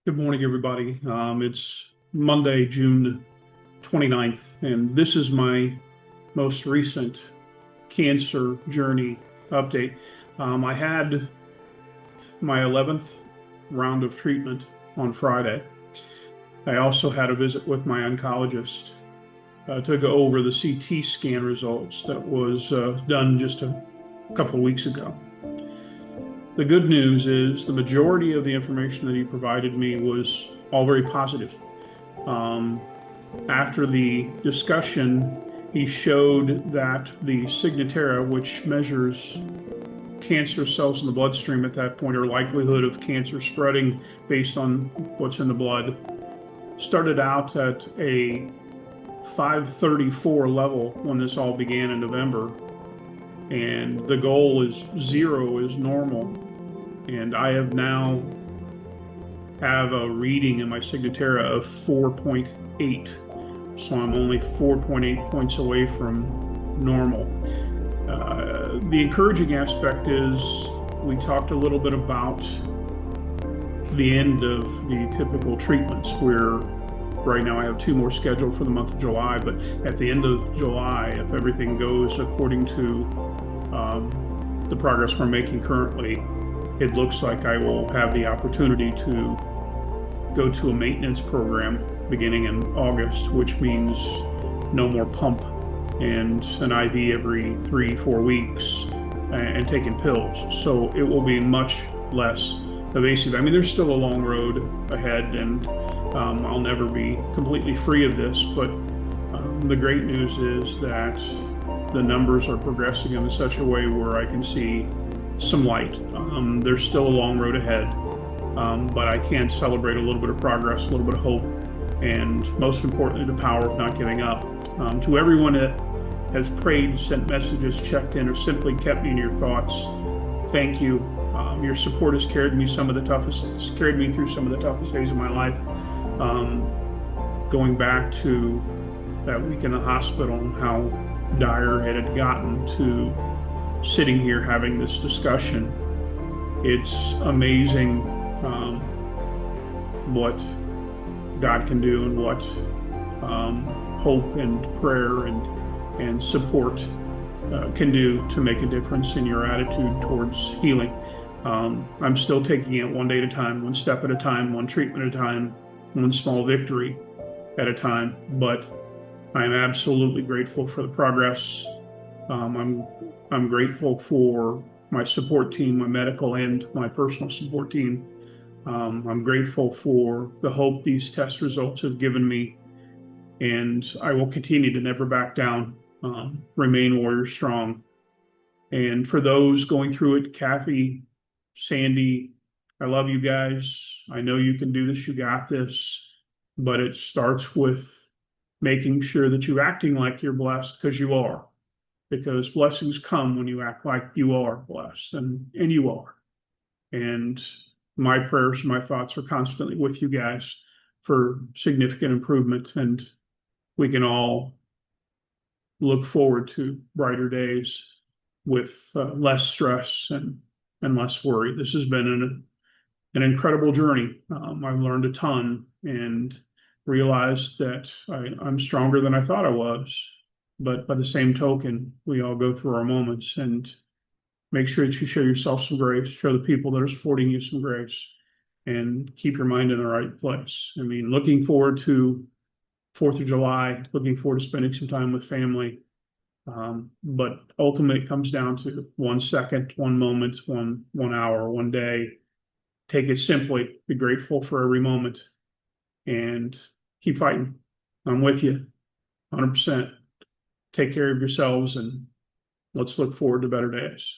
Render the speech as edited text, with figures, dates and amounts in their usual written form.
Good morning, everybody. It's Monday, June 29th, and this is my most recent cancer journey update. I had my 11th round of treatment on Friday. I also had a visit with my oncologist to go over the CT scan results that was done just a couple of weeks ago. The good news is the majority of the information that he provided me was all very positive. Um, After the discussion, he showed that the Signatera, which measures cancer cells in the bloodstream at that point, or likelihood of cancer spreading based on what's in the blood, started out at a 534 level when this all began in November. And the goal is 0 is normal. And I have now have a reading in my Signatera of 4.8. So I'm only 4.8 points away from normal. The encouraging aspect is we talked a little bit about the end of the typical treatments where right now I have 2 more scheduled for the month of July, but at the end of July, if everything goes according to the progress we're making currently, it looks like I will have the opportunity to go to a maintenance program beginning in August, which means no more pump and an IV every 3-4 weeks and taking pills. So it will be much less evasive. I mean, there's still a long road ahead, and I'll never be completely free of this, but the great news is that the numbers are progressing in such a way where I can see some light. There's still a long road ahead, but I can celebrate a little bit of progress, a little bit of hope, and most importantly, the power of not giving up. To everyone that has prayed, sent messages, checked in, or simply kept me in your thoughts, thank you. Your support has carried me through some of the toughest days of my life. Going back to that week in the hospital and how dire it had gotten to sitting here having this discussion, it's amazing what God can do and what hope and prayer and support can do to make a difference in your attitude towards healing. I'm still taking it one day at a time, one step at a time, one treatment at a time, one small victory at a time. But I'm absolutely grateful for the progress. I'm grateful for my support team, my medical and my personal support team. I'm grateful for the hope these test results have given me, and I will continue to never back down, remain warrior strong. And for those going through it, Kathy, Sandy, I love you guys. I know you can do this, you got this, but it starts with making sure that you're acting like you're blessed, because you are. Because blessings come when you act like you are blessed, and you are. And my prayers, my thoughts are constantly with you guys for significant improvement, and we can all look forward to brighter days with less stress and less worry. This has been an incredible journey. I've learned a ton and realized that I'm stronger than I thought I was. But by the same token, we all go through our moments, and make sure that you show yourself some grace, show the people that are supporting you some grace, and keep your mind in the right place. I mean, looking forward to 4th of July, looking forward to spending some time with family. But ultimately, it comes down to 1 second, 1 moment, one hour, 1 day. Take it simply, be grateful for every moment, and keep fighting. I'm with you 100%. Take care of yourselves, and let's look forward to better days.